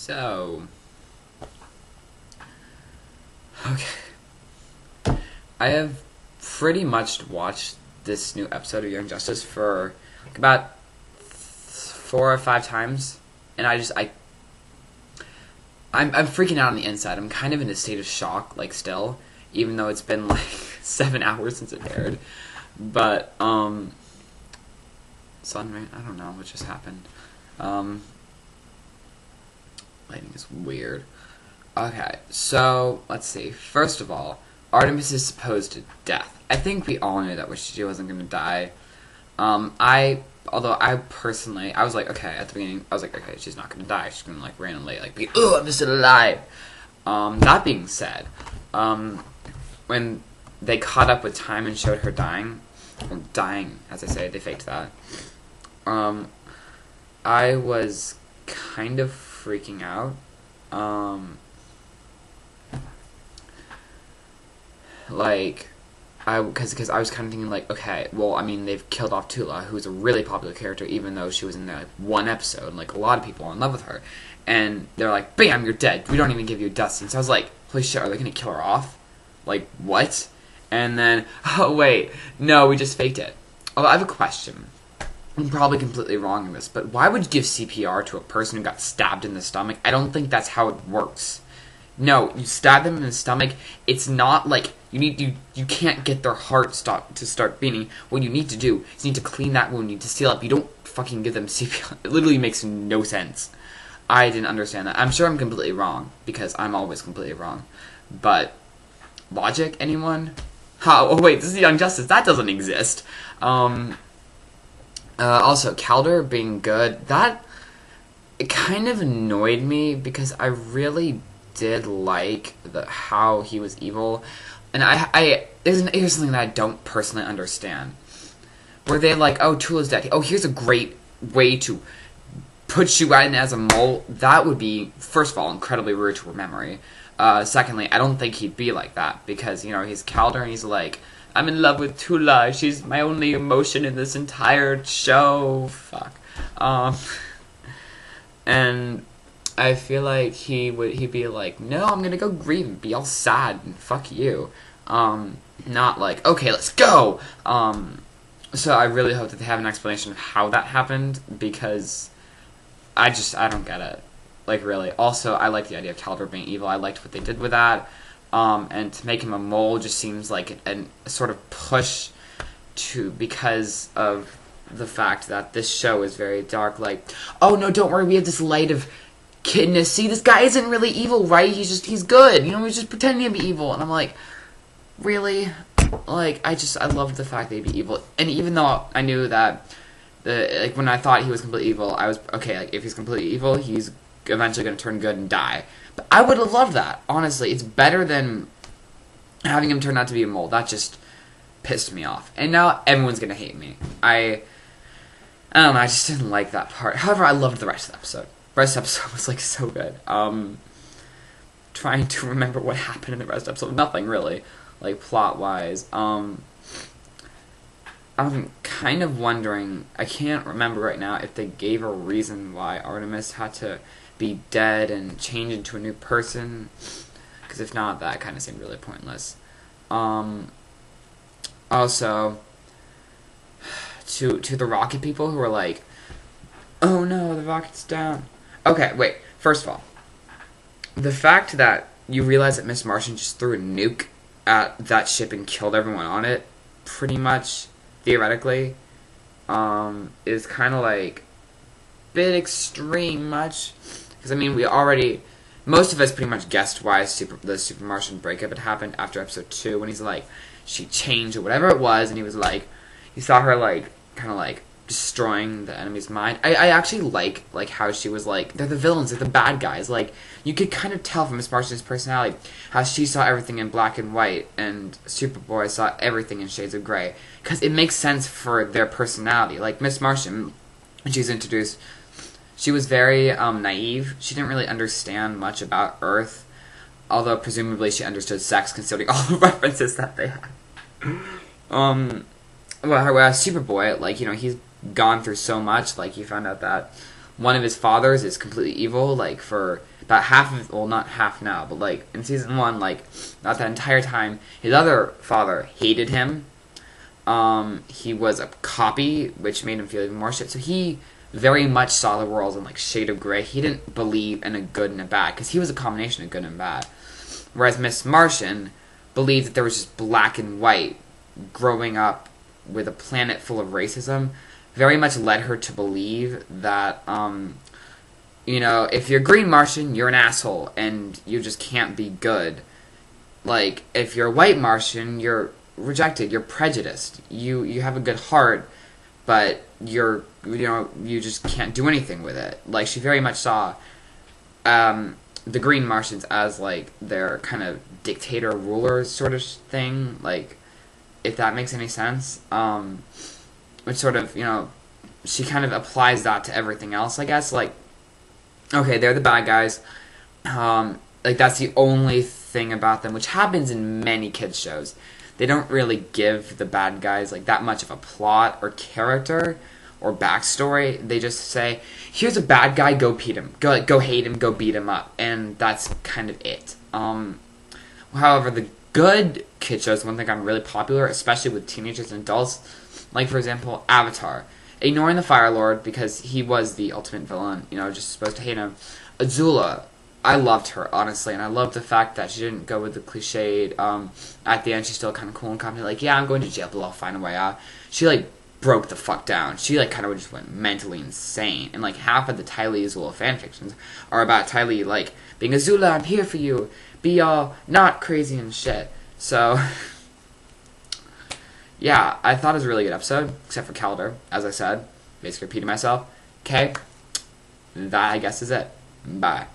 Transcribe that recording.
So, okay. I have pretty much watched this new episode of Young Justice for like about 4 or 5 times, and I'm freaking out on the inside. I'm kind of in a state of shock, like still, even though it's been like 7 hours since it aired. But Sunray, I don't know what just happened. Lighting is weird. Okay, so let's see. First of all, Artemis is supposed to death. I think we all knew that she wasn't going to die. Although I personally, I was like, okay, at the beginning, I was like, okay, she's not going to die. She's going to like randomly like be, oh, I'm still alive. That being said, when they caught up with time and showed her dying, or dying, as I say, they faked that. I was kind of freaking out. Because I was kind of thinking like, okay, well, I mean, they've killed off Tula, who's a really popular character, even though she was in there like 1 episode, and like a lot of people are in love with her, and they're like, bam, you're dead. We don't even give you a death scene. So I was like, holy shit, are they gonna kill her off? Like, what? And then, oh wait, no, we just faked it. Although I have a question. I'm probably completely wrong in this, but why would you give CPR to a person who got stabbed in the stomach? I don't think that's how it works. No, you stab them in the stomach. It's not like you can't get their heart to start beating. What you need to do is you need to clean that wound. You need to seal up. You don't fucking give them CPR. It literally makes no sense. I didn't understand that. I'm sure I'm completely wrong because I'm always completely wrong. But logic, anyone? Oh wait, this is Young Justice. That doesn't exist. Also, Calder being good, it kind of annoyed me because I really did like how he was evil, and here's something that I don't personally understand. Were they like, oh, Tula's dead, oh, here's a great way to put you in as a mole? That would be, first of all, incredibly rude to her memory. Secondly, I don't think he'd be like that, because, you know, he's Calder, and he's like, I'm in love with Tula, she's my only emotion in this entire show. Fuck. And I feel like he'd be like, no, I'm gonna go grieve and be all sad and fuck you. Not like, okay, let's go. So I really hope that they have an explanation of how that happened, because I don't get it. Like, really. Also, I like the idea of Calder being evil. I liked what they did with that. And to make him a mole just seems like a sort of push because of the fact that this show is very dark. Like, oh no, don't worry, we have this light of kidness. See, this guy isn't really evil, right? He's good. You know, he's just pretending to be evil. And I'm like, really? Like, I loved the fact that he'd be evil. And even though I knew that, when I thought he was completely evil, I was, okay, like, if he's completely evil, he's eventually going to turn good and die. But I would have loved that, honestly. It's better than having him turn out to be a mole. That just pissed me off. And now everyone's going to hate me. I don't know, I just didn't like that part. However, I loved the rest of the episode. The rest of the episode was, like, so good. Trying to remember what happened in the rest of the episode. Nothing, really. Like, plot-wise. I'm kind of wondering, I can't remember right now if they gave a reason why Artemis had to be dead and change into a new person, because if not, that kind of seemed really pointless. Also, to the Rocket people who were like, oh no, the Rocket's down. Okay, wait, first of all, the fact that you realize that Miss Martian just threw a nuke at that ship and killed everyone on it, pretty much, theoretically, is kind of like bit extreme much. Because, I mean, most of us pretty much guessed why the Supermartian breakup had happened after episode 2, when he's like, she changed or whatever it was, and he was like, he saw her, like, kind of like destroying the enemy's mind. I actually like how she was like, they're the villains, they're the bad guys. Like, you could kind of tell from Miss Martian's personality how she saw everything in black and white, and Superboy saw everything in shades of gray. Because it makes sense for their personality. Like, Miss Martian, when she's introduced, she was very naive. She didn't really understand much about Earth, although presumably she understood sex, considering all the references that they had. Whereas Superboy, like, you know, he's gone through so much. Like, he found out that one of his fathers is completely evil, like, for about half of, well, not half now, but like in season 1, like not that entire time, his other father hated him. He was a copy, which made him feel even more shit. So he very much saw the world in like shade of gray. He didn't believe in a good and a bad, because he was a combination of good and bad. Whereas Miss Martian believed that there was just black and white. Growing up with a planet full of racism very much led her to believe that, you know, if you're green Martian, you're an asshole, and you just can't be good. Like, if you're a white Martian, you're rejected, you're prejudiced, you have a good heart, but you just can't do anything with it. Like, she very much saw the green Martians as, like, their kind of dictator ruler sort of thing, like, if that makes any sense. Which sort of, you know, she kind of applies that to everything else, I guess. Like, okay, they're the bad guys. Like, that's the only thing about them, which happens in many kids' shows. They don't really give the bad guys, like, that much of a plot or character or backstory. They just say, here's a bad guy, go beat him. Go hate him, go beat him up. And that's kind of it. However, the good kid shows, one thing I'm really popular, especially with teenagers and adults, like, for example, Avatar. Ignoring the Fire Lord, because he was the ultimate villain, you know, just supposed to hate him. Azula, I loved her, honestly, and I loved the fact that she didn't go with the cliched, at the end she's still kind of cool and confident, like, yeah, I'm going to jail, but I'll find a way out. She, like, broke the fuck down. She, like, kind of just went mentally insane, and, like, half of the Ty Lee Azula fanfictions are about Ty Lee, like, being Azula, I'm here for you, be all not crazy and shit. So, yeah, I thought it was a really good episode, except for Calder, as I said. Basically repeating myself. Okay, that I guess is it. Bye.